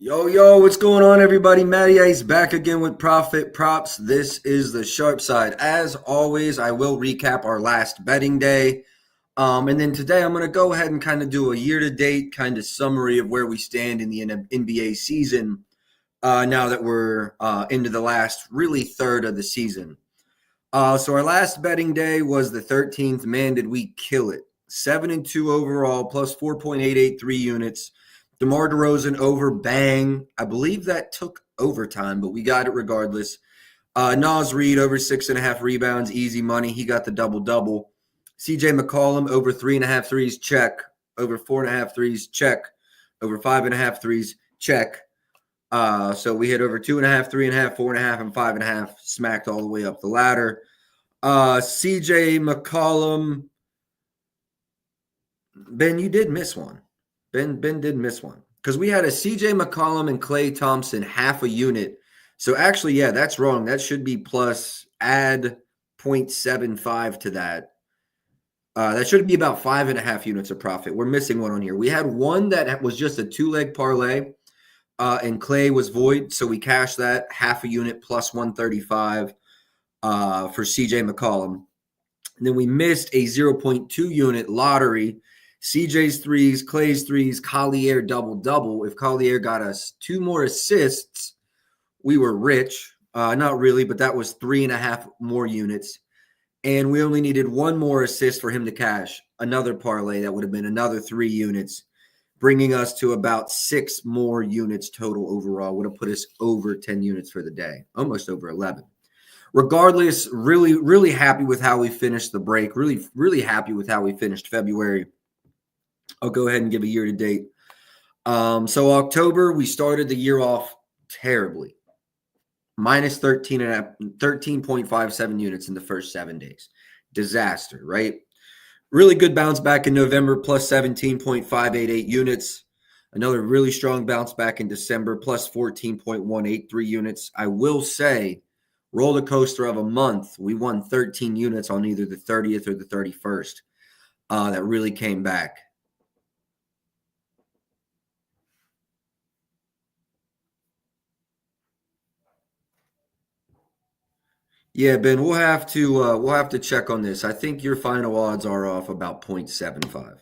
Yo, what's going on, everybody? Matty Ice back again with Profit Props. This is the sharp side. As always, I will recap our last betting day. And then today I'm going to go ahead and kind of do a year-to-date kind of summary of where we stand in the NBA season now that we're into the last really third of the season. So our last betting day was the 13th. Man, did we kill it. 7-2 overall, plus 4.883 units. DeMar DeRozan over, bang. I believe that took overtime, but we got it regardless. Nas Reed over 6.5 rebounds, easy money. He got the double-double. CJ McCollum over 3.5 threes, check. Over 4.5 threes, check. Over 5.5 threes, check. So we hit over 2.5, 3.5, 4.5, and 5.5, smacked all the way up the ladder. CJ McCollum. Ben, you did miss one. Ben did miss one because we had a CJ McCollum and Klay Thompson half a unit. So actually, yeah, that's wrong. That should be plus add 0.75 to that. That should be about 5.5 units of profit. We're missing one on here. We had one that was just a 2-leg parlay, and Klay was void. So we cashed that half a unit plus 135 for CJ McCollum. And then we missed a 0.2 unit lottery. CJ's threes, Klay's threes, Collier double-double. If Collier got us 2 more assists, we were rich. Not really, but that was 3.5 more units. And we only needed 1 more assist for him to cash another parlay. That would have been another 3 units, bringing us to about 6 more units total overall. Would have put us over 10 units for the day, almost over 11. Regardless, really, really happy with how we finished the break. Really, really happy with how we finished February. I'll go ahead and give a year to date. So October, we started the year off terribly. Minus 13.57 units in the first 7 days. Disaster, right? Really good bounce back in November, plus 17.588 units. Another really strong bounce back in December, plus 14.183 units. I will say, roller coaster of a month, we won 13 units on either the 30th or the 31st. That really came back. Yeah, Ben, we'll have to check on this. I think your final odds are off about 0.75.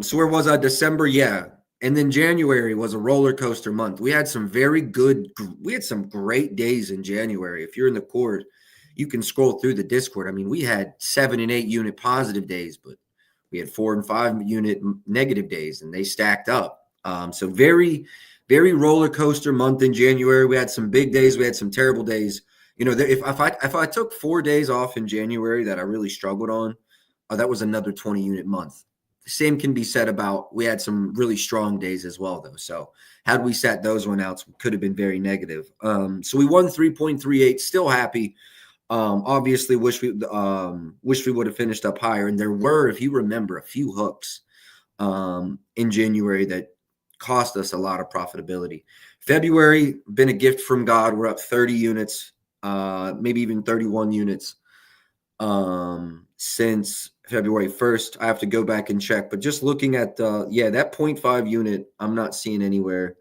So where was I? December, yeah. And then January was a roller coaster month. We had some some great days in January. If you're in the court, you can scroll through the Discord. I mean, we had 7 and 8 unit positive days, but we had 4 and 5 unit negative days, and they stacked up. So very, very roller coaster month in January. We had some big days. We had some terrible days. You know, if I took 4 days off in January that I really struggled on, that was another 20 unit month. The same can be said about, we had some really strong days as well, though. So had we sat those one out, we could have been very negative. So we won 3.38, still happy. Obviously wish we would have finished up higher. And there were, if you remember, a few hooks in January that cost us a lot of profitability. February, been a gift from God. We're up 30 units. Maybe even 31 units since February 1st. I have to go back and check, but just looking at that 0.5 unit, I'm not seeing anywhere.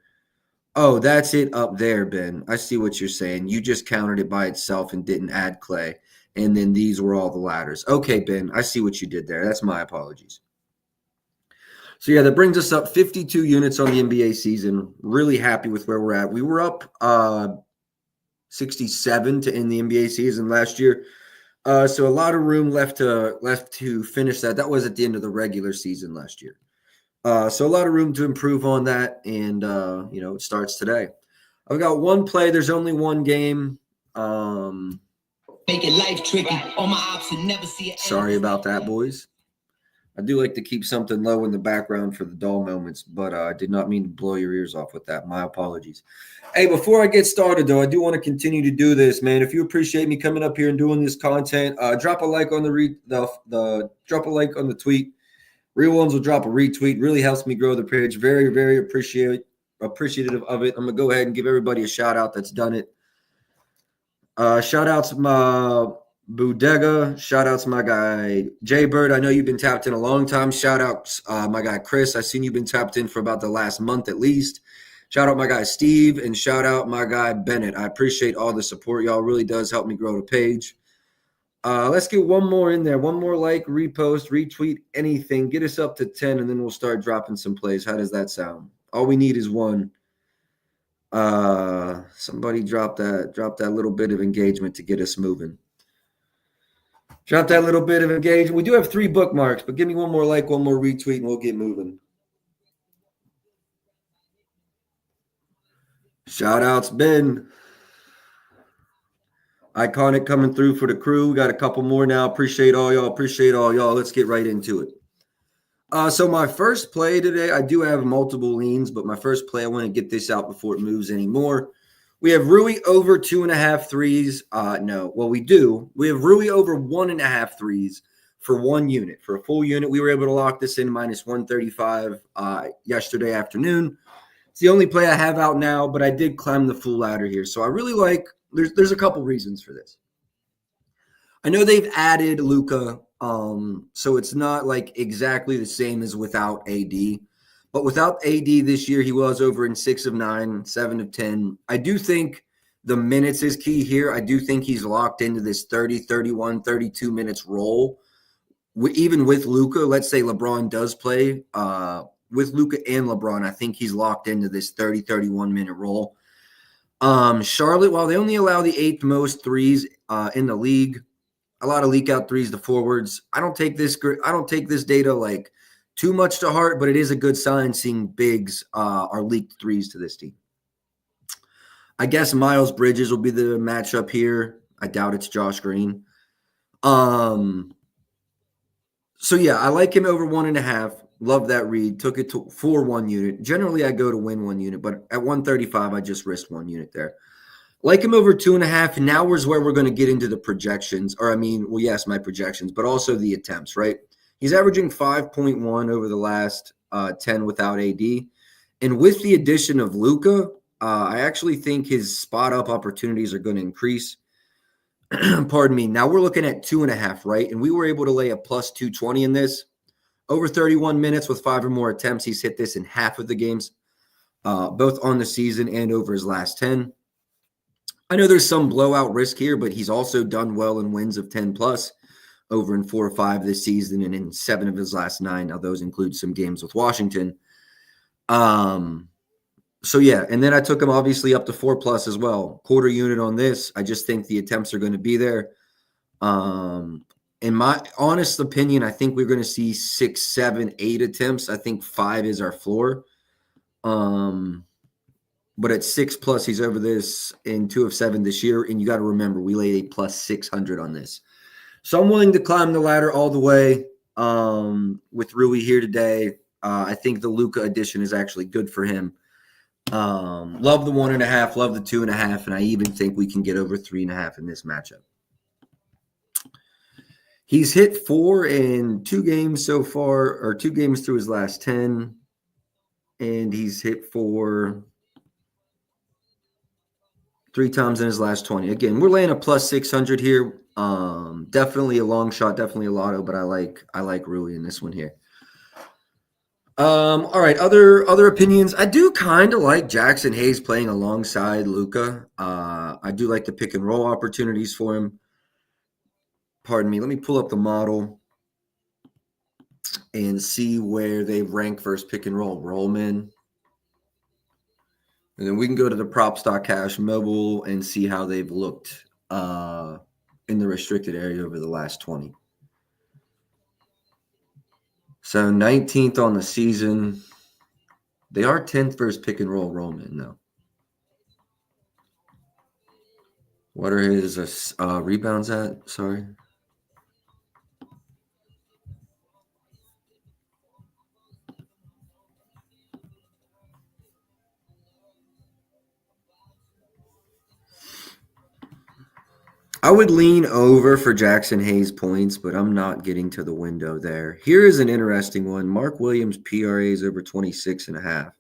Oh, that's it up there, Ben. I see what you're saying. You just counted it by itself and didn't add Klay, and then these were all the ladders. Okay, Ben, I see what you did there. That's my apologies. So, yeah, that brings us up 52 units on the NBA season. Really happy with where we're at. We were up 67 to end the NBA season last year. So a lot of room left to finish that. That was at the end of the regular season last year. So a lot of room to improve on that. And, it starts today. I've got one play. There's only one game. Making life tricky. All my ops and never see it. Sorry about that, boys. I do like to keep something low in the background for the dull moments, but I did not mean to blow your ears off with that. My apologies. Hey, before I get started, though, I do want to continue to do this, man. If you appreciate me coming up here and doing this content, drop a like on drop a like on the tweet. Real ones will drop a retweet. Really helps me grow the page. Very, very appreciative of it. I'm gonna go ahead and give everybody a shout out that's done it. Shout out to my Bodega. Shout out to my guy Jay Bird. I know you've been tapped in a long time. Shout out my guy Chris. I've seen you've been tapped in for about the last month at least. Shout out my guy Steve and shout out my guy Bennett. I appreciate all the support. Y'all really does help me grow the page. Let's get one more in there. One more like, repost, retweet, anything. Get us up to 10, and then we'll start dropping some plays. How does that sound? All we need is one. Somebody drop that little bit of engagement to get us moving. Drop that little bit of engagement. We do have 3 bookmarks, but give me one more like, one more retweet, and we'll get moving. Shout outs, Ben. Iconic coming through for the crew. We got a couple more now. Appreciate all y'all. Let's get right into it. So my first play today, I do have multiple leans, but my first play, I want to get this out before it moves anymore. We have Rui over 2.5 threes. We do. We have Rui over 1.5 threes for 1 unit. For a full unit, we were able to lock this in minus 135 yesterday afternoon. It's the only play I have out now, but I did climb the full ladder here. So I really like, there's a couple reasons for this. I know they've added Luka, so it's not like exactly the same as without AD. But without AD this year, he was over in 6 of 9, 7 of 10. I do think the minutes is key here. I do think he's locked into this 30, 31, 32 minutes role. Even with Luka, let's say LeBron does play. With Luka and LeBron, I think he's locked into this 30, 31 minute role. Charlotte, while they only allow the 8th most threes in the league, a lot of leak out threes to forwards. I don't take this data like too much to heart, but it is a good sign seeing bigs are leaked threes to this team. I guess Miles Bridges will be the matchup here. I doubt it's Josh Green. So yeah, I like him over 1.5. Love that read. Took it for 1 unit. Generally, I go to win 1 unit, but at 135, I just risked 1 unit there. Like him over 2.5. And now is where we're going to get into the projections. Yes, my projections, but also the attempts, right? He's averaging 5.1 over the last 10 without AD. And with the addition of Luka, I actually think his spot up opportunities are going to increase. Pardon me. Now we're looking at 2.5, right? And we were able to lay a plus 220 in this. Over 31 minutes with 5 or more attempts. He's hit this in half of the games, both on the season and over his last 10. I know there's some blowout risk here, but he's also done well in wins of 10 plus over in 4 or 5 this season and in 7 of his last 9. Now those include some games with Washington. So yeah, and then I took him obviously up to 4 plus as well. Quarter unit on this. I just think the attempts are going to be there. In my honest opinion, I think we're going to see 6, 7, 8 attempts. I think 5 is our floor. But at 6 plus, he's over this in 2 of 7 this year. And you got to remember, we laid a plus 600 on this. So I'm willing to climb the ladder all the way with Rui here today. I think the Luka addition is actually good for him. Love the 1.5, love the 2.5, and I even think we can get over 3.5 in this matchup. He's hit 4 in 2 games so far, or 2 games through his last 10, and he's hit 4 3 times in his last 20. Again, we're laying a plus 600 here. Definitely a long shot, definitely a lotto, but I like Rui in this one here. All right, other opinions. I do kind of like Jackson Hayes playing alongside Luka. I do like the pick and roll opportunities for him. Pardon me. Let me pull up the model and see where they rank versus pick and roll. Rollman. And then we can go to the prop stock cash mobile and see how they've looked in the restricted area over the last 20. So 19th on the season. They are 10th versus pick and roll Roman, though. What are his rebounds at? Sorry. I would lean over for Jackson Hayes points, but I'm not getting to the window there. Here is an interesting one. Mark Williams PRA is over 26.5.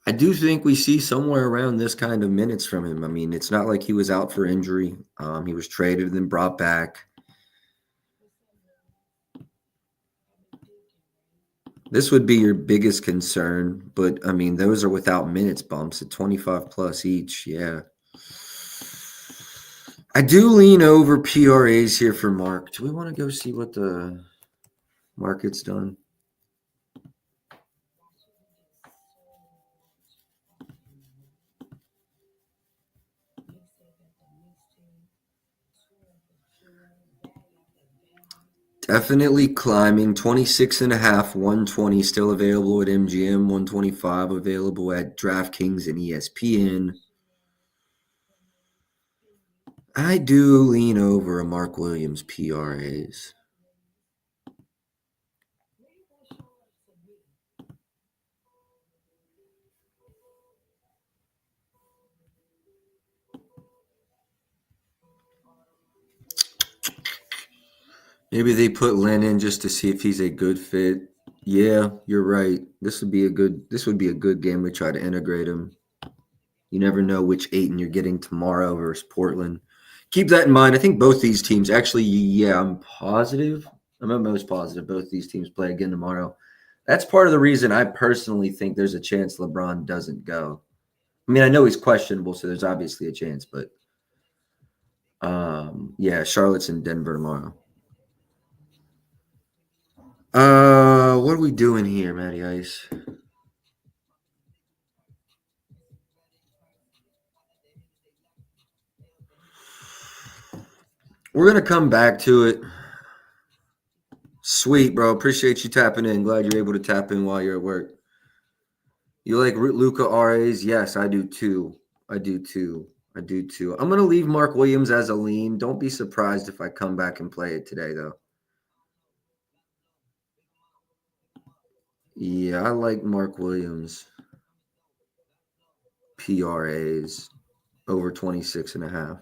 I do think we see somewhere around this kind of minutes from him. I mean, it's not like he was out for injury. He was traded and then brought back. This would be your biggest concern, but I mean, those are without minutes bumps at 25 plus each. Yeah. I do lean over PRAs here for Mark. Do we want to go see what the market's done? Definitely climbing. 26.5, 120 still available at MGM, 125 available at DraftKings and ESPN. I do lean over a Mark Williams PRAs. Maybe they put Len in just to see if he's a good fit. Yeah, you're right. This would be a good game to try to integrate him. You never know which Aiton you're getting tomorrow versus Portland. Keep that in mind. I think both these teams actually, yeah, I'm positive. I'm most positive both these teams play again tomorrow. That's part of the reason I personally think there's a chance LeBron doesn't go. I mean, I know he's questionable, so there's obviously a chance, but yeah, Charlotte's in Denver tomorrow. What are we doing here, Matty Ice? We're gonna come back to it. Sweet, bro. Appreciate you tapping in. Glad you're able to tap in while you're at work. You like Luca RAs? Yes, I do too. I do too. I do too. I'm gonna leave Mark Williams as a lean. Don't be surprised if I come back and play it today, though. Yeah, I like Mark Williams PRAs over 26.5.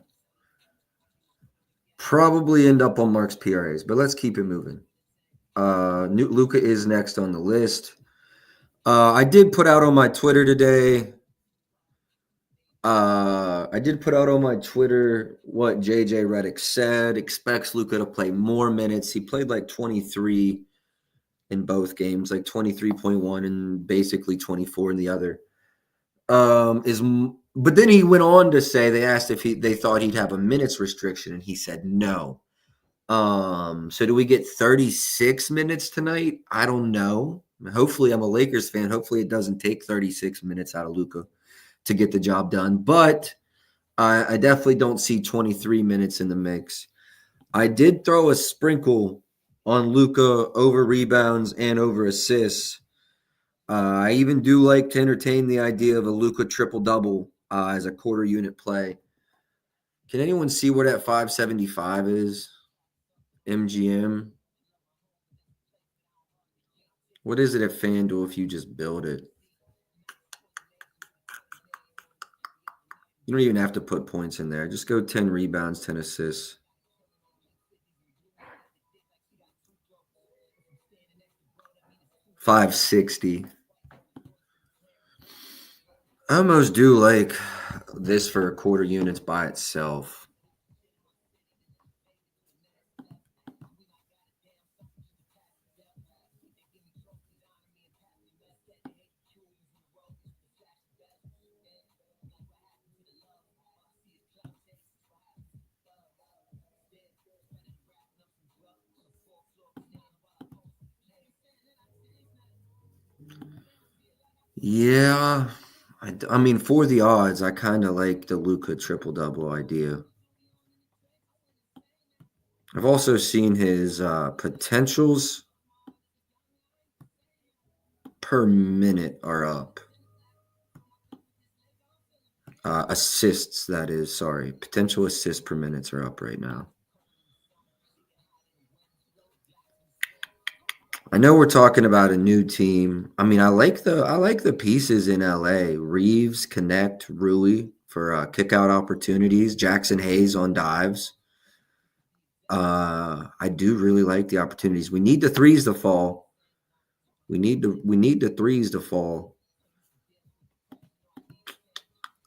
Probably end up on Mark's PRAs, but let's keep it moving. Luca is next on the list. I did put out on my Twitter today. I did put out on my Twitter what JJ Redick said. Expects Luca to play more minutes. He played like 23 in both games, like 23.1 and basically 24 in the other. But then he went on to say they asked if they thought he'd have a minutes restriction, and he said no. So do we get 36 minutes tonight? I don't know. Hopefully, I'm a Lakers fan. Hopefully, it doesn't take 36 minutes out of Luca to get the job done. But I definitely don't see 23 minutes in the mix. I did throw a sprinkle on Luca over rebounds and over assists. I even do like to entertain the idea of a Luca triple-double as a quarter unit play. Can anyone see where that 575 is? MGM. What is it at FanDuel if you just build it? You don't even have to put points in there. Just go 10 rebounds, 10 assists. $560. I almost do like this for a quarter units by itself. Yeah. I mean, for the odds, I kind of like the Luca triple-double idea. I've also seen his potentials per minute are up. Assists, that is. Sorry. Potential assists per minutes are up right now. I know we're talking about a new team. I mean, I like the pieces in LA. Reeves, Connect, Rui for kick out opportunities. Jackson Hayes on dives. I do really like the opportunities. We need the threes to fall. We need the threes to fall.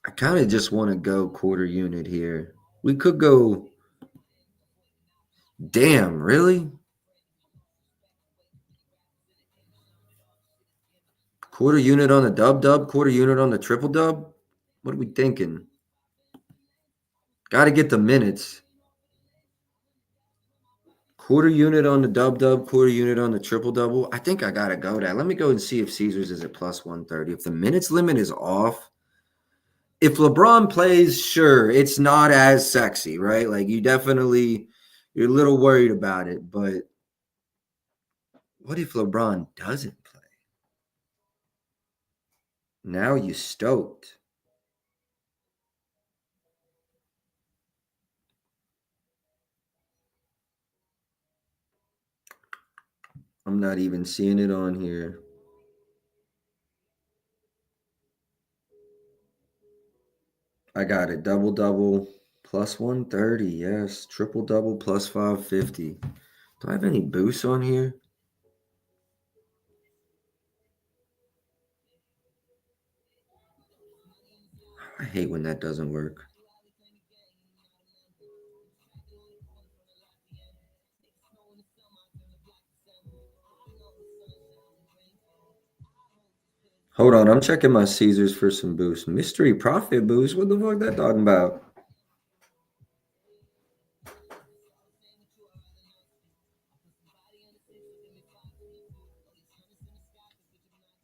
I kind of just want to go quarter unit here. We could go. Damn, really? Quarter unit on the dub, quarter unit on the triple dub. What are we thinking? Got to get the minutes. Quarter unit on the dub, quarter unit on the triple double. I think I got to go that. Let me go and see if Caesars is at plus 130. If the minutes limit is off, if LeBron plays, sure, it's not as sexy, right? Like you're a little worried about it. But what if LeBron doesn't play? Now you stoked. I'm not even seeing it on here. I got it. Double plus 130. Yes. Triple double plus 550. Do I have any boosts on here? I hate when that doesn't work. Hold on, I'm checking my Caesars for some boosts. Mystery profit boost? What the fuck that talking about?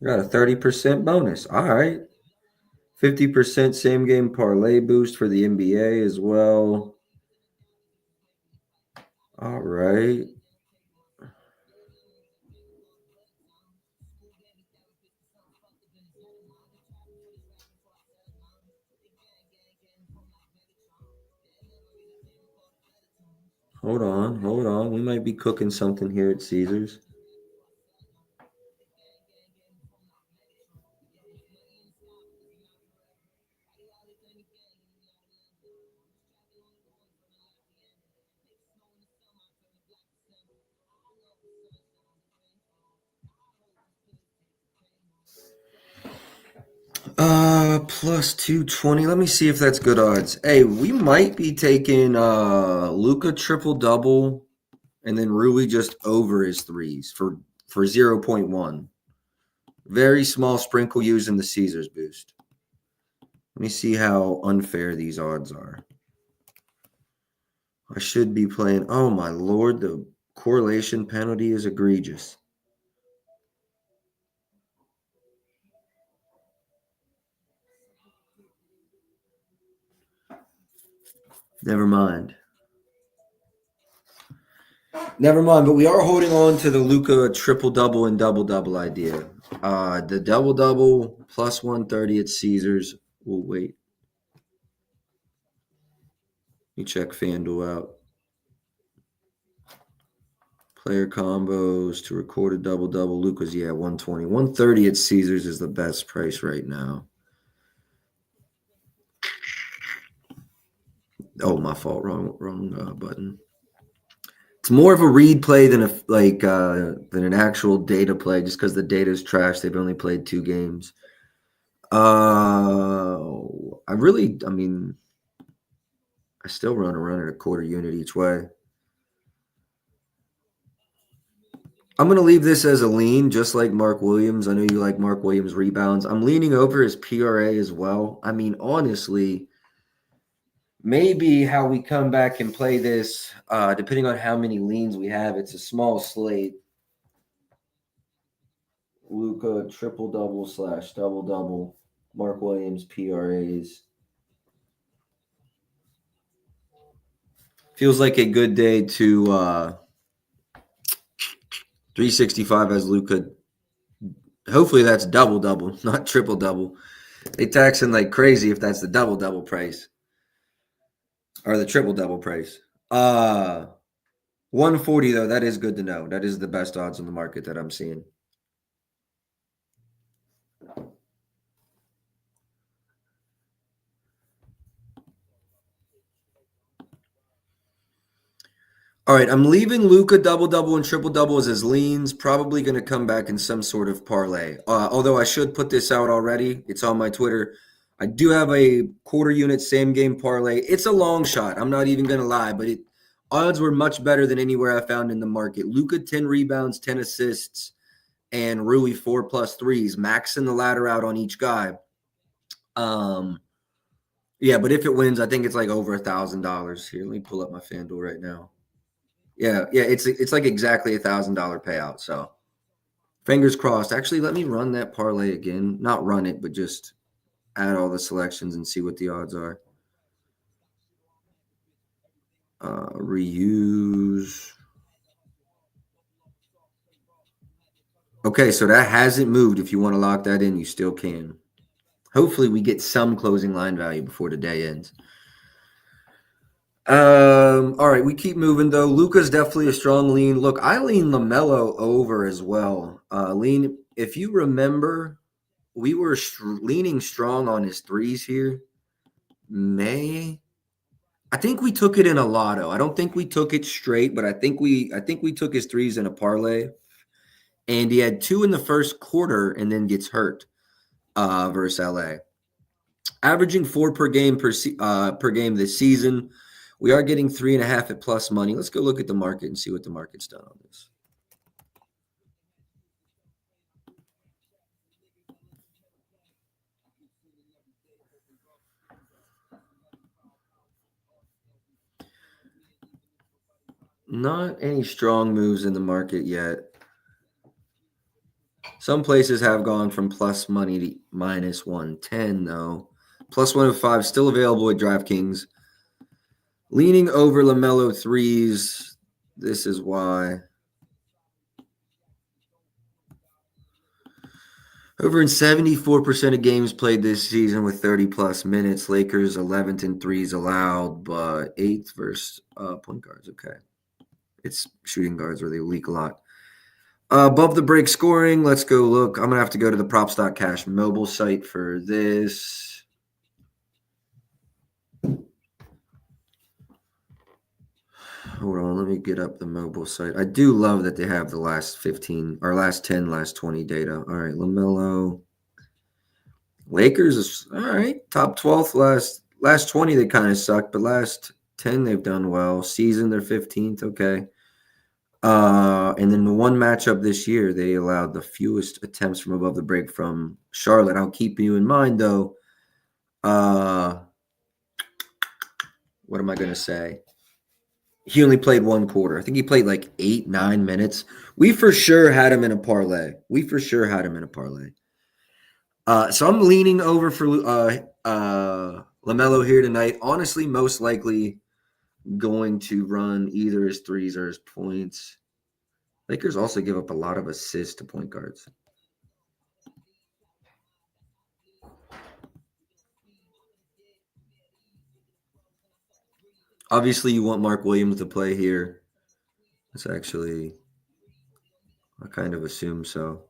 Got a 30% bonus. All right. 50% same game parlay boost for the NBA as well. All right. Hold on. We might be cooking something here at Caesars. Plus 220. Let me see if that's good odds. Hey, we might be taking Luca triple double and then Rui just over his threes for 0.1. Very small sprinkle using the Caesars boost. Let me see how unfair these odds are. I should be playing. Oh my lord, the correlation penalty is egregious. Never mind. But we are holding on to the Luca triple double and double double idea. The double double plus 130 at Caesars. We'll wait. Let me check FanDuel out. Player combos to record a double double. Luca's 120. 130 at Caesars is the best price right now. Oh, my fault. Wrong button. It's more of a read play than than an actual data play, just because the data is trash. They've only played 2 games. I still run at a quarter unit each way. I'm going to leave this as a lean, just like Mark Williams. I know you like Mark Williams rebounds. I'm leaning over his PRA as well. I mean, honestly, maybe how we come back and play this, depending on how many leans we have, it's a small slate. Luca triple double / double double. Mark Williams PRAs. Feels like a good day to 365 as Luca. Hopefully that's double double, not triple double. They taxing like crazy if that's the double double price or the triple double price. 140 though, that is good to know. That is the best odds on the market that I'm seeing. All right, I'm leaving Luca double double and triple double as his leans. Probably going to come back in some sort of parlay. Although I should put this out already. It's on my Twitter. I do have a quarter unit same game parlay. It's a long shot. I'm not even going to lie, but odds were much better than anywhere I found in the market. Luca 10 rebounds, 10 assists, and Rui 4+ threes, maxing the ladder out on each guy. Yeah, but if it wins, I think it's like over $1,000. Here, let me pull up my FanDuel right now. Yeah, it's like exactly $1,000 payout. So fingers crossed. Actually, let me run that parlay again. Not run it, but just add all the selections and see what the odds are. Reuse. Okay, so that hasn't moved. If you want to lock that in, you still can. Hopefully, we get some closing line value before the day ends. All right, we keep moving though. Luka's definitely a strong lean. Look, I lean LaMelo over as well. Lean, if you remember, we were leaning strong on his threes here. I think we took it in a lotto. I don't think we took it straight, but I think we took his threes in a parlay. And he had 2 in the first quarter and then gets hurt versus LA. Averaging 4 per game per game this season. We are getting 3.5 at plus money. Let's go look at the market and see what the market's done on this. Not any strong moves in the market yet. Some places have gone from plus money to minus 110, though. Plus 105 still available at DraftKings. Leaning over LaMelo threes. This is why. Over in 74% of games played this season with 30-plus minutes. Lakers 11th in threes allowed, but 8th versus point guards. Okay. It's shooting guards where they leak a lot. Above the break scoring, let's go look. I'm going to have to go to the Props.cash mobile site for this. Hold on, let me get up the mobile site. I do love that they have the last 15 or last 10, last 20 data. All right, LaMelo. Lakers is all right. Top 12th last 20 they kind of sucked, but last 10 they've done well. Season they're 15th, okay. And then the one matchup this year, they allowed the fewest attempts from above the break from Charlotte. I'll keep you in mind, though. What am I going to say? He only played 1 quarter. I think he played like 8-9 minutes. We for sure had him in a parlay. So I'm leaning over for LaMelo here tonight. Honestly, most likely going to run either his threes or his points. Lakers also give up a lot of assists to point guards. Obviously, you want Mark Williams to play here. That's actually, I kind of assume so.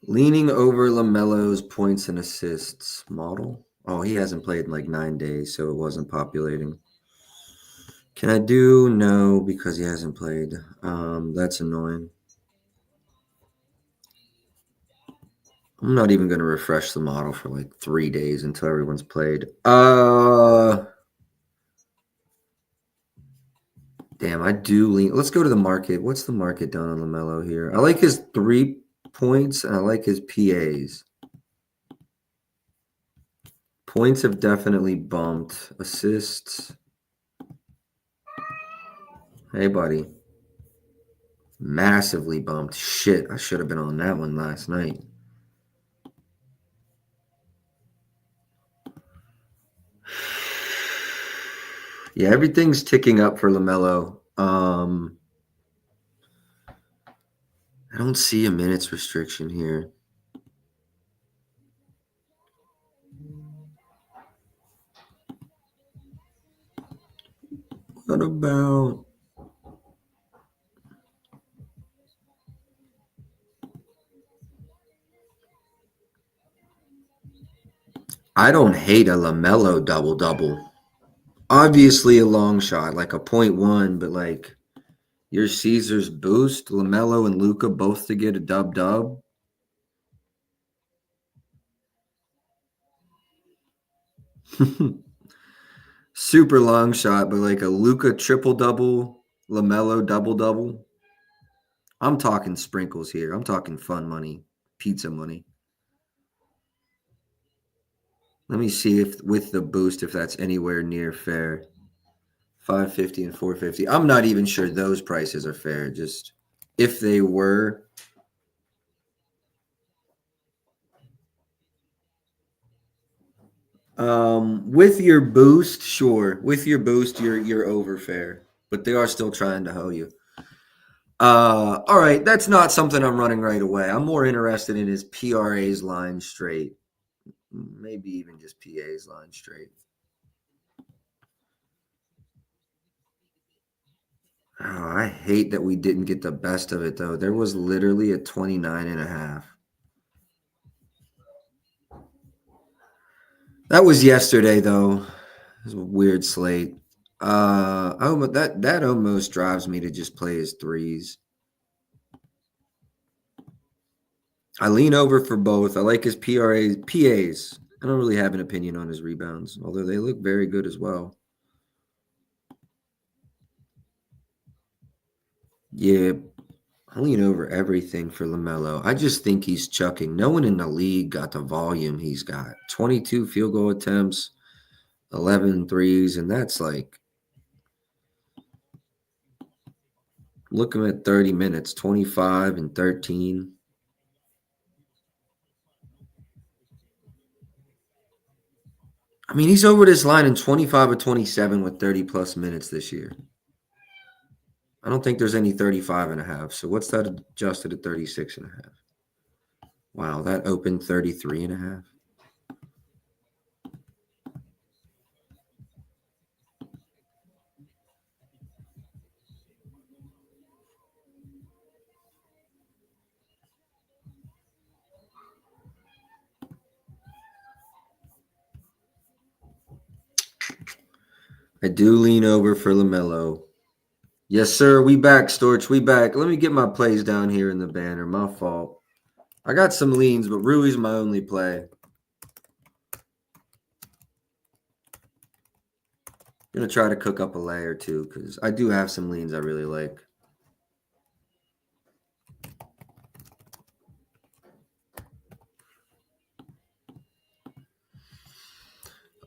Leaning over LaMelo's points and assists model. Oh, he hasn't played in like 9 days, so it wasn't populating. Can I do? No, because he hasn't played. That's annoying. I'm not even going to refresh the model for like 3 days until everyone's played. Damn, I do lean. Let's go to the market. What's the market done on LaMelo here? I like his 3 points, and I like his PAs. Points have definitely bumped. Assists. Hey, buddy. Massively bumped. Shit, I should have been on that one last night. Yeah, everything's ticking up for LaMelo. I don't see a minutes restriction here. What about... I don't hate a LaMelo double-double. Obviously a long shot, like a 0.1, but like Your Caesars boost, LaMelo and Luca both to get a dub. Super long shot, but like a Luca triple double, LaMelo double. I'm talking sprinkles here. I'm talking fun money, pizza money. Let me see if with the boost if that's anywhere near fair. 550 and 450. I'm not even sure those prices are fair. Just if they were. With your boost, sure. With your boost, you're over fair. But they are still trying to hoe you. All right, that's not something I'm running right away. I'm more interested in his PRA's line straight. Maybe even just PA's line straight. Oh, I hate that we didn't get the best of it though. There was literally a 29.5. That was yesterday though. It was a weird slate. That almost drives me to just play his threes. I lean over for both. I like his PAs. I don't really have an opinion on his rebounds, although they look very good as well. Yeah, I lean over everything for LaMelo. I just think he's chucking. No one in the league got the volume he's got. 22 field goal attempts, 11 threes, and that's like, look him at 30 minutes, 25 and 13. I mean, he's over this line in 25 or 27 with 30 plus minutes this year. I don't think there's any 35 and a half. So what's that adjusted to 36 and a half? Wow, that opened 33 and a half. I do lean over for LaMelo. Yes, sir. We back, Storch. We back. Let me get my plays down here in the banner. My fault. I got some leans, but Rui's my only play. I'm going to try to cook up a lay or two because I do have some leans I really like.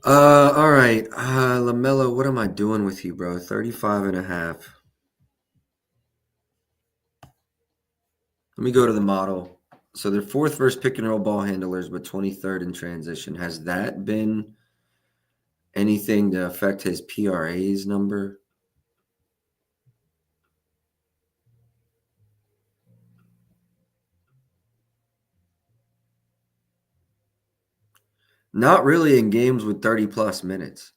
All right. LaMelo, what am I doing with you, bro? 35 and a half. Let me go to the model. So they're fourth versus pick and roll ball handlers, but 23rd in transition. Has that been anything to affect his PRA's number? Not really in games with 30 plus minutes.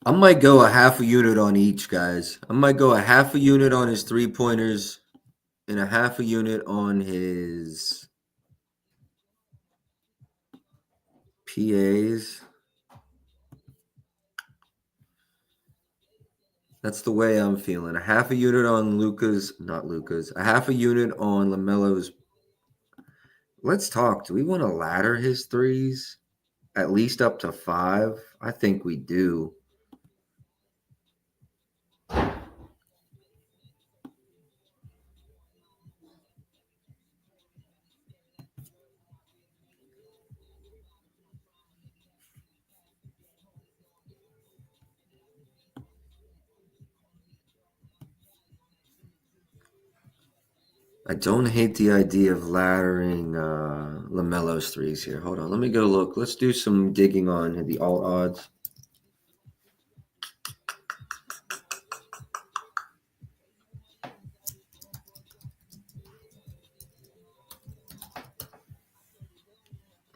I might go a half a unit on each, guys. I might go a half a unit on his three-pointers and a half a unit on his PAs. That's the way I'm feeling. A half a unit on a half a unit on LaMelo's. Let's talk. Do we want to ladder his threes at least up to 5? I think we do. I don't hate the idea of laddering LaMelo's threes here. Hold on. Let me go look. Let's do some digging on the alt odds.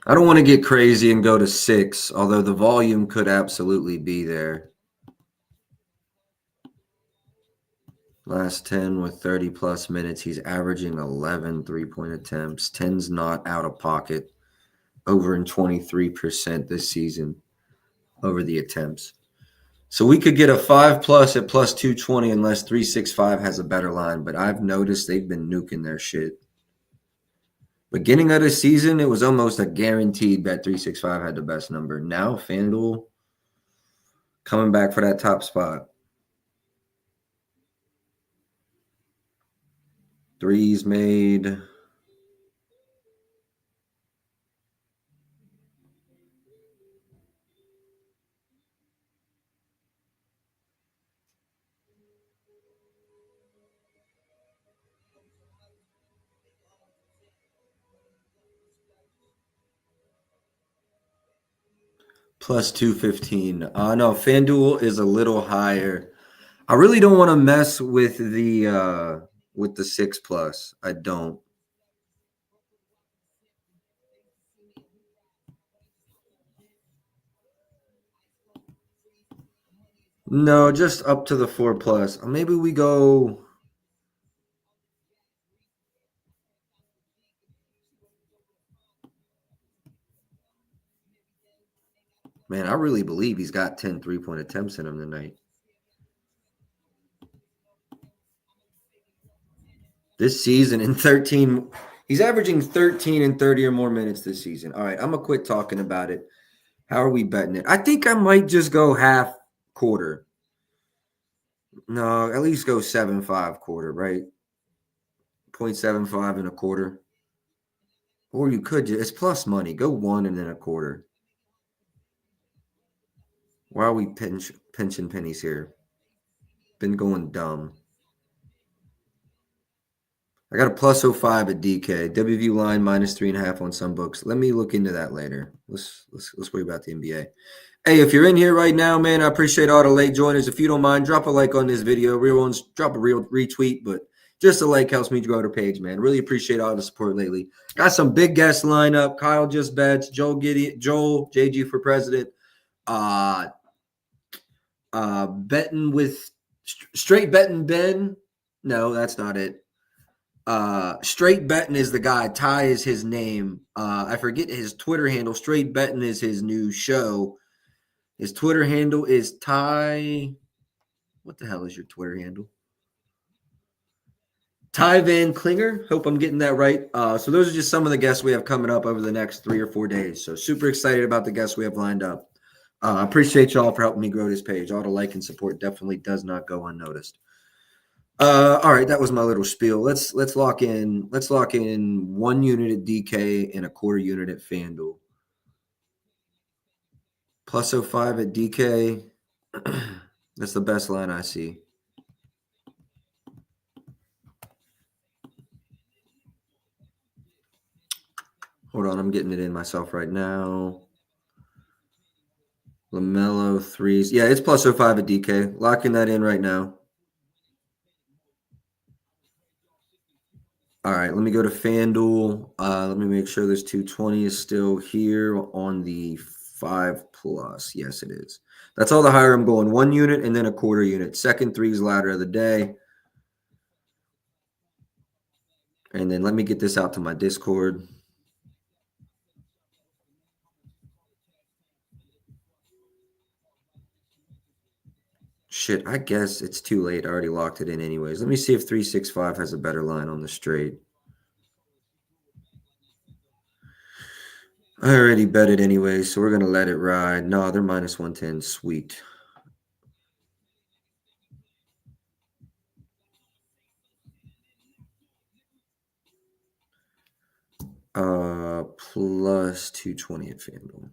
I don't want to get crazy and go to 6, although the volume could absolutely be there. Last 10 with 30-plus minutes, he's averaging 11 three-point attempts. 10's not out of pocket. Over in 23% this season over the attempts. So we could get a 5+ at plus 220 unless 365 has a better line, but I've noticed they've been nuking their shit. Beginning of the season, it was almost a guaranteed bet 365 had the best number. Now FanDuel coming back for that top spot. Threes made. Plus 215. No, FanDuel is a little higher. I really don't want to mess with the 6+. I don't. No, just up to the 4+. Maybe we go. Man, I really believe he's got 10 3-point attempts in him tonight. This season in 13, he's averaging 13 and 30 or more minutes this season. All right, I'm going to quit talking about it. How are we betting it? I think I might just go half quarter. No, at least go 7.5 quarter, right? 0.75 and a quarter. Or you could just, it's plus money. Go 1 and then a quarter. Why are we pinching pennies here? Been going dumb. I got a plus 05 at DK. WV line minus 3.5 on some books. Let me look into that later. Let's worry about the NBA. Hey, if you're in here right now, man, I appreciate all the late joiners. If you don't mind, drop a like on this video. Real ones, drop a real retweet, but just a like helps me grow the page, man. Really appreciate all the support lately. Got some big guests lined up. Kyle just bets. Joel JG for president. Betting with straight betting Ben. No, that's not it. Straight Betting is the guy. Ty is his name. I forget his Twitter handle. Straight Betting is his new show. His Twitter handle is Ty. What the hell is your Twitter handle? Ty Van Klinger. Hope I'm getting that right. So those are just some of the guests we have coming up over the next 3 or 4 days. So super excited about the guests we have lined up. I appreciate y'all for helping me grow this page. All the like and support definitely does not go unnoticed. All right, that was my little spiel. Let's lock in. Let's lock in 1 unit at DK and a quarter unit at FanDuel. Plus 05 at DK. That's the best line I see. Hold on, I'm getting it in myself right now. LaMelo threes. Yeah, it's plus 05 at DK. Locking that in right now. All right, let me go to FanDuel. Let me make sure this 220 is still here on the 5+. Yes, it is. That's all the higher I'm going. 1 unit and then a quarter unit. Second threes ladder of the day. And then let me get this out to my Discord. Shit, I guess it's too late. I already locked it in anyways. Let me see if 365 has a better line on the straight. I already bet it anyway, so we're going to let it ride. No, they're minus 110. Sweet. Plus 220 at FanDuel.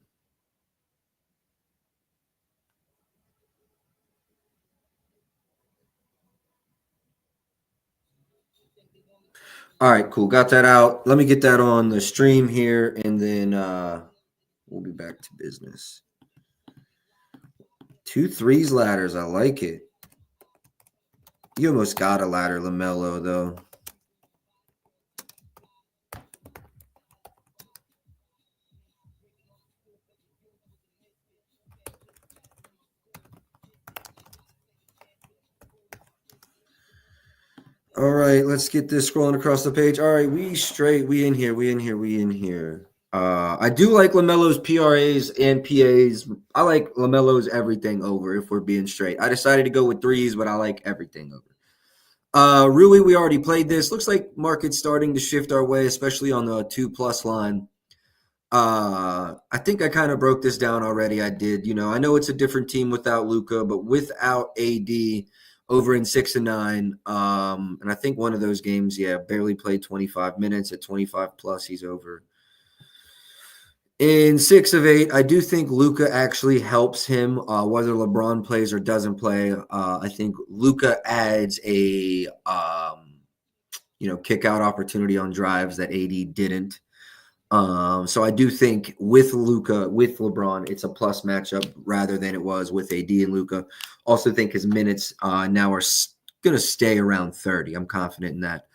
All right, cool. Got that out. Let me get that on the stream here, and then we'll be back to business. 2 threes ladders. I like it. You almost got a ladder, LaMelo, though. All right, let's get this scrolling across the page. All right, we in here. I do like LaMelo's PRAs and PAs. I like LaMelo's everything over, if we're being straight. I decided to go with threes, but I like everything over. Rui, we already played this. Looks like market's starting to shift our way, especially on the 2+ line. I think I kind of broke this down already. I did. I know it's a different team without Luca, but without AD over in 6 and 9. And I think one of those games, barely played 25 minutes. At 25 plus, he's over. In 6 of 8, I do think Luca actually helps him, whether LeBron plays or doesn't play. I think Luca adds a kick out opportunity on drives that AD didn't. So I do think with Luca, with LeBron, it's a plus matchup rather than it was with AD and Luca. Also think his minutes now are going to stay around 30. I'm confident in that.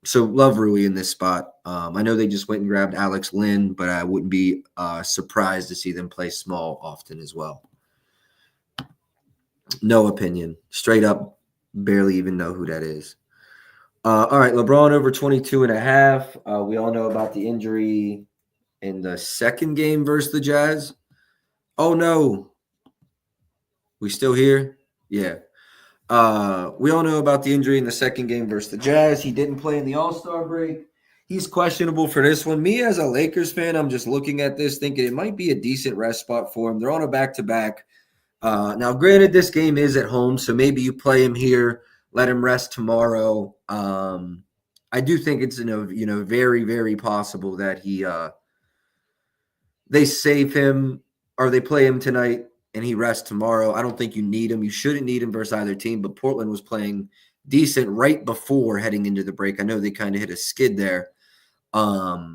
So love Rui in this spot. I know they just went and grabbed Alex Lynn, but I wouldn't be surprised to see them play small often as well. No opinion. Straight up, barely even know who that is. All right, LeBron over 22.5. We all know about the injury in the second game versus the Jazz. Oh, no. We still here? Yeah. We all know about the injury in the second game versus the Jazz. He didn't play in the All-Star break. He's questionable for this one. Me, as a Lakers fan, I'm just looking at this thinking it might be a decent rest spot for him. They're on a back-to-back. Now, granted, this game is at home, so maybe you play him here, let him rest tomorrow. I do think it's very, very possible that they save him or they play him tonight and he rests tomorrow. I don't think you need him. You shouldn't need him versus either team, but Portland was playing decent right before heading into the break. I know they kind of hit a skid there. But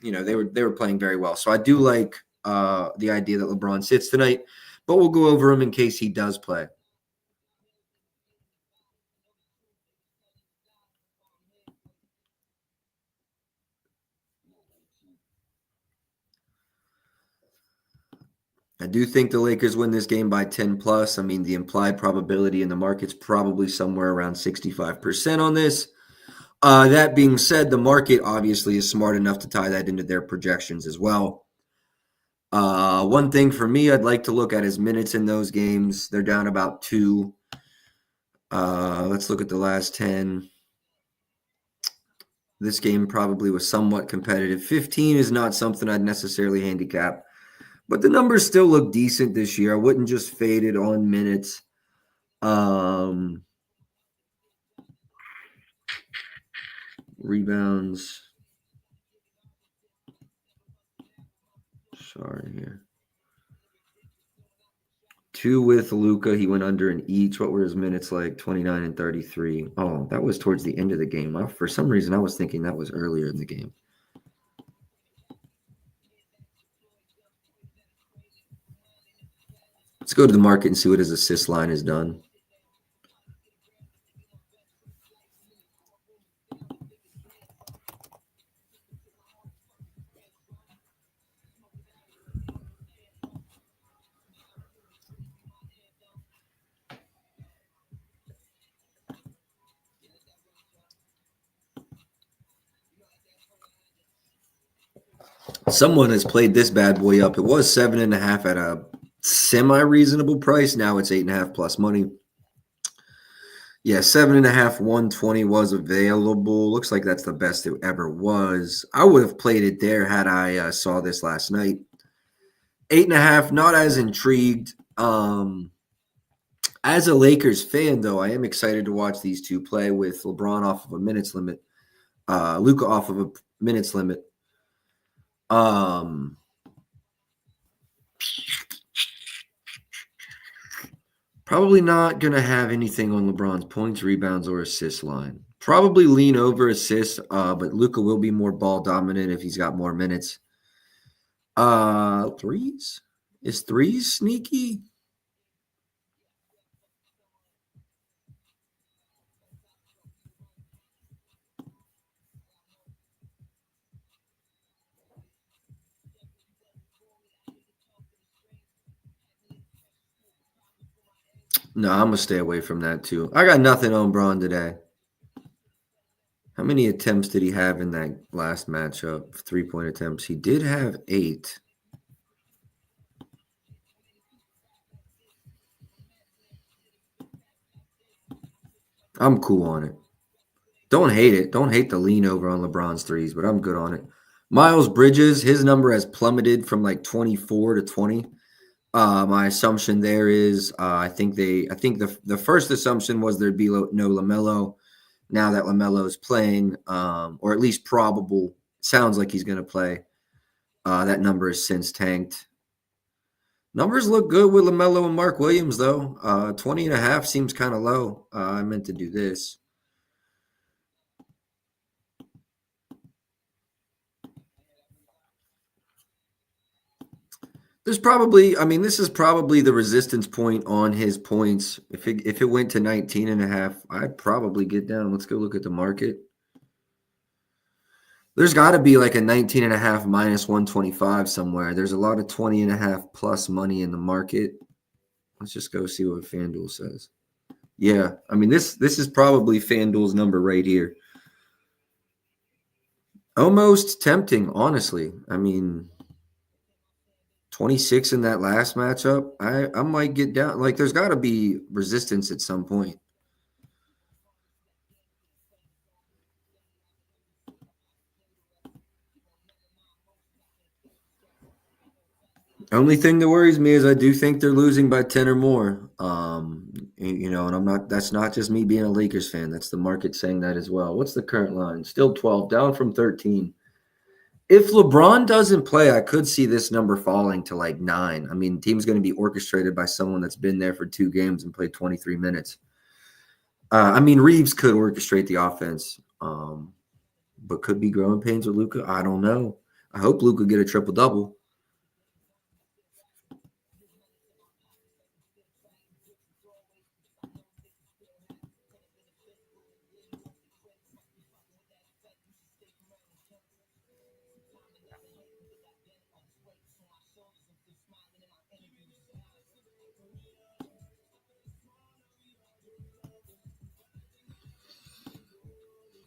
they were playing very well. So I do like the idea that LeBron sits tonight, but we'll go over him in case he does play. I do think the Lakers win this game by 10 plus. I mean, the implied probability in the market's probably somewhere around 65% on this. That being said, the market obviously is smart enough to tie that into their projections as well. One thing for me, I'd like to look at his minutes in those games. They're down about 2. Let's look at the last 10. This game probably was somewhat competitive. 15 is not something I'd necessarily handicap. But the numbers still look decent this year. I wouldn't just fade it on minutes. Rebounds. Sorry here. 2 with Luca. He went under in each. What were his minutes like? 29 and 33. Oh, that was towards the end of the game. For some reason, I was thinking that was earlier in the game. Let's go to the market and see what his assist line has done. Someone has played this bad boy up. It was 7.5 at a semi-reasonable price. Now it's 8.5 plus money. Yeah, 7.5, 120 was available. Looks like that's the best it ever was. I would have played it there had I saw this last night. 8.5, not as intrigued. As a Lakers fan, though, I am excited to watch these two play with LeBron off of a minutes limit, Luka off of a minutes limit. Probably not going to have anything on LeBron's points, rebounds, or assist line. Probably lean over assists, but Luka will be more ball dominant if he's got more minutes. Threes? Is threes sneaky? No, I'm gonna stay away from that too. I got nothing on Braun today. How many attempts did he have in that last matchup? 3-point attempts. He did have 8. I'm cool on it. Don't hate it. Don't hate the lean over on LeBron's threes, but I'm good on it. Miles Bridges, his number has plummeted from like 24 to 20. My assumption there is, I think the first assumption was there'd be no LaMelo. Now that LaMelo is playing, or at least probable, sounds like he's going to play. That number has since tanked. Numbers look good with LaMelo and Mark Williams, though. 20 and a half seems kind of low. I meant to do this. There's probably, I mean, this is probably the resistance point on his points. If it went to 19 and a half, I'd probably get down. Let's go look at the market. There's got to be like a 19 and a half minus 125 somewhere. There's a lot of 20 and a half plus money in the market. Let's just go see what FanDuel says. Yeah, I mean, this is probably FanDuel's number right here. Almost tempting, honestly. I mean, 26 in that last matchup, I might get down. Like, there's got to be resistance at some point. Only thing that worries me is I do think they're losing by 10 or more. And I'm not, that's not just me being a Lakers fan. That's the market saying that as well. What's the current line? Still 12, down from 13. If LeBron doesn't play, I could see this number falling to like 9. I mean, team's going to be orchestrated by someone that's been there for 2 games and played 23 minutes. I mean, Reeves could orchestrate the offense, but could be growing pains with Luka. I don't know. I hope Luka get a triple-double.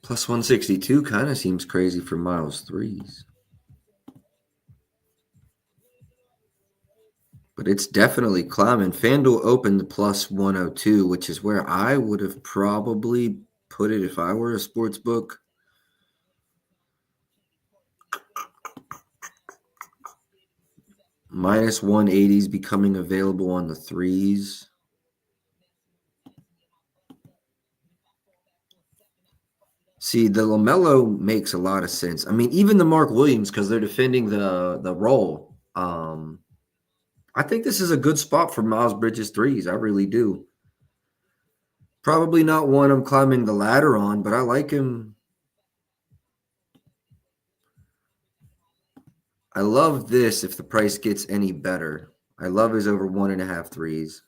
Plus 162 kind of seems crazy for Miles threes. But it's definitely climbing. FanDuel opened plus 102, which is where I would have probably put it if I were a sports book. Minus 180 is becoming available on the threes. See, the LaMelo makes a lot of sense. I mean, even the Mark Williams, because they're defending the role. I think this is a good spot for Miles Bridges threes. I really do. Probably not one I'm climbing the ladder on, but I like him. I love this if the price gets any better. I love his over 1.5 threes.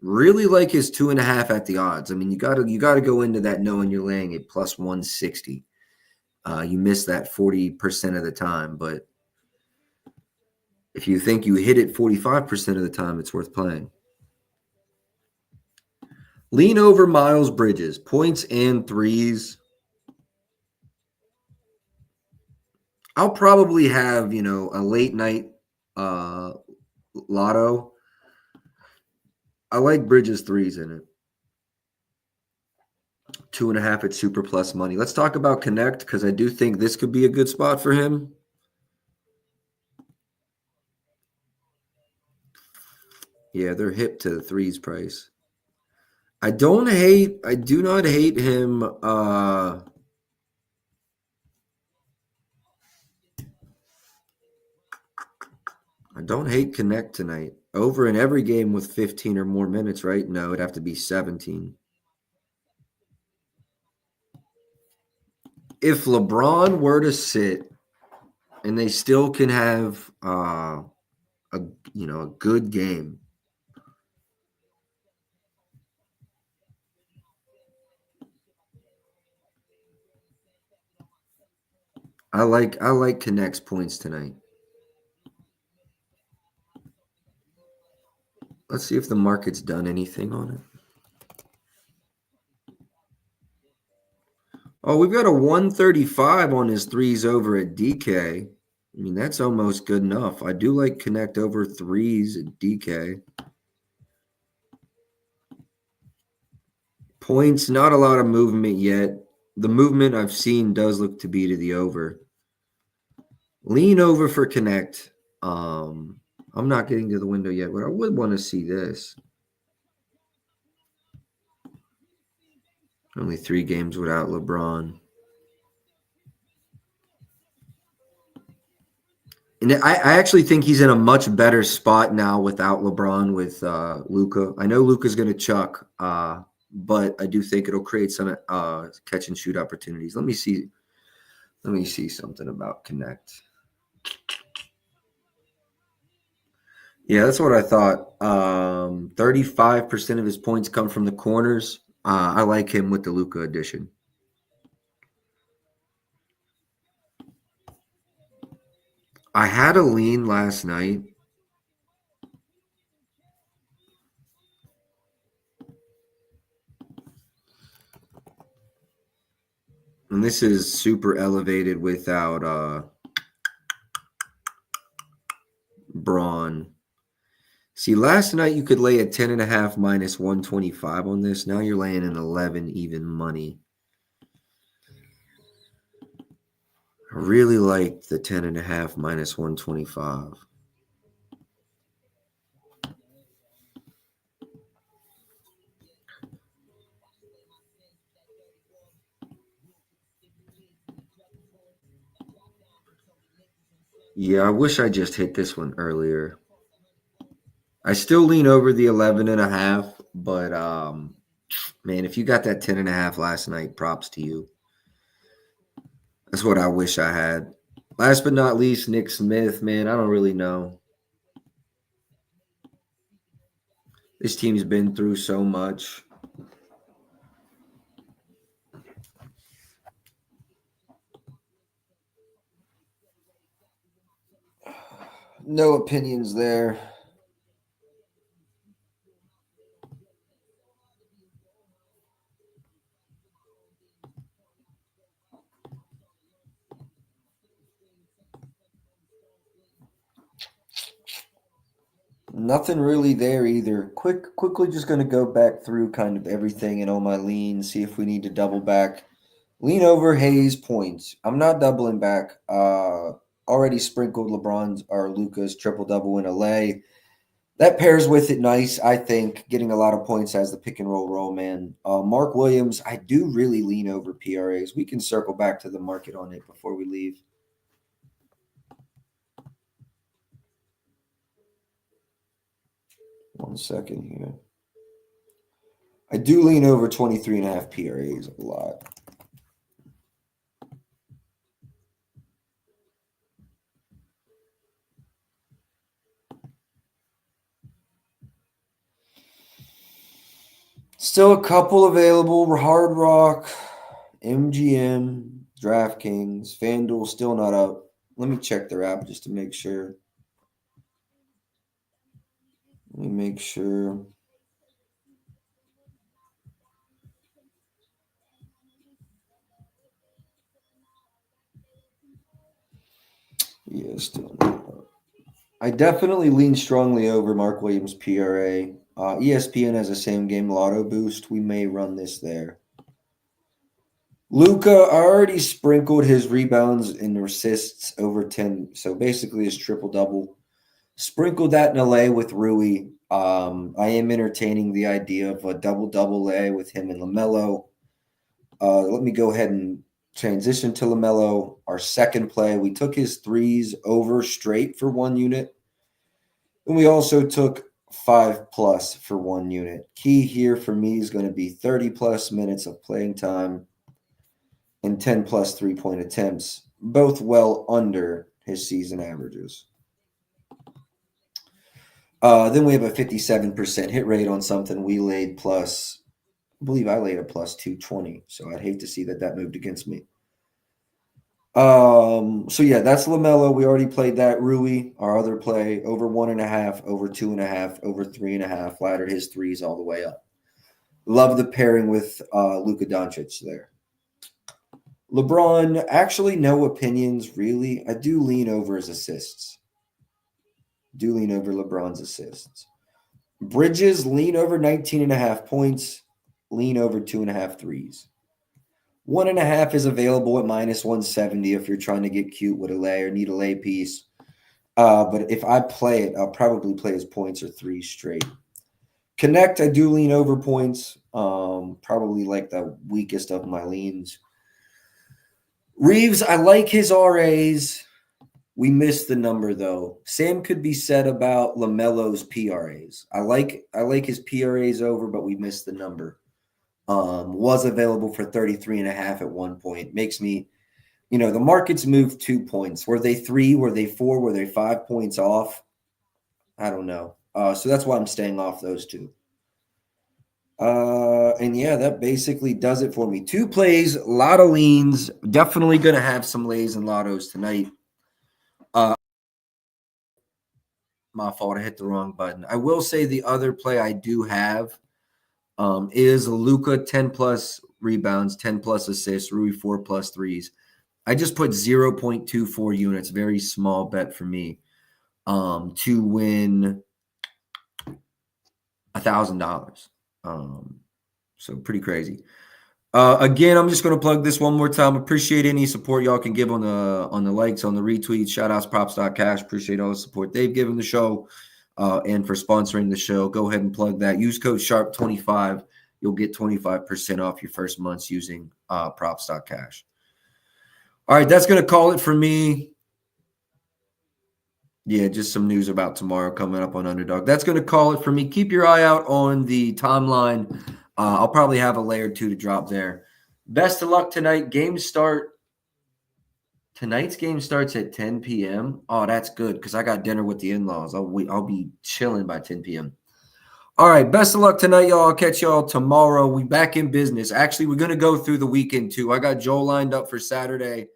Really like his 2.5 at the odds. I mean, you gotta go into that knowing you're laying at plus 160. You miss that 40% of the time, but if you think you hit it 45% of the time, it's worth playing. Lean over Miles Bridges, points and threes. I'll probably have, a late night lotto. I like Bridges threes in it. 2.5 at super plus money. Let's talk about Connect because I do think this could be a good spot for him. Yeah, they're hip to the threes price. I do not hate him. I don't hate Connect tonight. Over in every game with 15 or more minutes, right? No, it'd have to be 17. If LeBron were to sit and they still can have a good game. I like Connect's points tonight. Let's see if the market's done anything on it. Oh, we've got a 135 on his threes over at DK. I mean, that's almost good enough. I do like connect over threes at DK. Points, not a lot of movement yet. The movement I've seen does look to be to the over. Lean over for connect. I'm not getting to the window yet, but I would want to see this. Only 3 games without LeBron. And I actually think he's in a much better spot now without LeBron with Luka. I know Luka's going to chuck, but I do think it'll create some catch and shoot opportunities. Let me see something about connect. Yeah, that's what I thought. 35% of his points come from the corners. I like him with the Luka addition. I had a lean last night. And this is super elevated without Braun. See, last night you could lay a 10.5 minus 125 on this. Now you're laying an 11 even money. I really like the 10.5 minus 125. Yeah, I wish I just hit this one earlier. I still lean over the 11.5, but man, if you got that 10.5 last night, props to you. That's what I wish I had. Last but not least, Nick Smith, man, I don't really know. This team's been through so much. No opinions there. Nothing really there either. Quickly just going to go back through kind of everything and all my leans, see if we need to double back. Lean over Hayes points. I'm not doubling back. Already sprinkled LeBron's or Luka's triple double in LA. That pairs with it nice, I think. Getting a lot of points as the pick and roll man. Mark Williams, I do really lean over PRAs. We can circle back to the market on it before we leave. One second here. I do lean over 23.5 PRAs a lot. Still a couple available. Hard Rock, MGM, DraftKings, FanDuel still not up. Let me check their app just to make sure. Let me make sure. Yeah, still not up. I definitely lean strongly over Mark Williams PRA. ESPN has the same game lotto boost. We may run this there. Luka already sprinkled his rebounds and assists over 10. So basically his triple double. Sprinkled that in LA with Rui. I am entertaining the idea of a double A with him and LaMelo. Let me go ahead and transition to LaMelo. Our second play, we took his threes over straight for 1 unit. And we also took 5+ for 1 unit. Key here for me is going to be 30+ minutes of playing time and 10+ 3-point attempts, both well under his season averages. Then we have a 57% hit rate on something we laid plus. I believe I laid a plus 220, so I'd hate to see that moved against me. So yeah, that's LaMelo. We already played that. Rui, our other play, over 1.5, over 2.5, over 3.5. Laddered his threes all the way up. Love the pairing with Luka Doncic there. LeBron, actually, no opinions really. I do lean over his assists. Do lean over LeBron's assists. Bridges, lean over 19.5 points. Lean over 2.5 threes. 1.5 is available at minus 170 if you're trying to get cute with a lay or need a lay piece. But if I play it, I'll probably play his points or threes straight. Connect, I do lean over points. Probably like the weakest of my leans. Reeves, I like his RAs. We missed the number though. Same could be said about LaMelo's PRAs. I like his PRAs over, but we missed the number. Was available for 33.5 at one point. Makes me, the markets moved 2 points. Were they 3? Were they 4? Were they 5 points off? I don't know. So that's why I'm staying off those two. And yeah, that basically does it for me. 2 plays, a lot of leans. Definitely going to have some lays and lottos tonight. My fault. I hit the wrong button. I will say the other play I do have is Luka 10 plus rebounds, 10 plus assists, Rui 4 plus threes. I just put 0.24 units, very small bet for me, to win $1,000. So pretty crazy. Again, I'm just going to plug this one more time. Appreciate any support y'all can give on the likes, on the retweets. Shout outs, props.cash. Appreciate all the support they've given the show and for sponsoring the show. Go ahead and plug that. Use code SHARP25. You'll get 25% off your first months using props.cash. All right, that's going to call it for me. Yeah, just some news about tomorrow coming up on Underdog. That's going to call it for me. Keep your eye out on the timeline. I'll probably have a lay or two to drop there. Best of luck tonight. Tonight's game starts at 10 p.m. Oh, that's good because I got dinner with the in-laws. I'll be chilling by 10 p.m. All right, best of luck tonight, y'all. I'll catch y'all tomorrow. We back in business. Actually, we're going to go through the weekend, too. I got Joel lined up for Saturday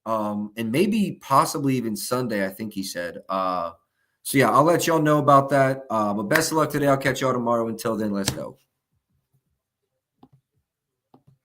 and maybe possibly even Sunday, I think he said. So, yeah, I'll let y'all know about that. But best of luck today. I'll catch y'all tomorrow. Until then, let's go.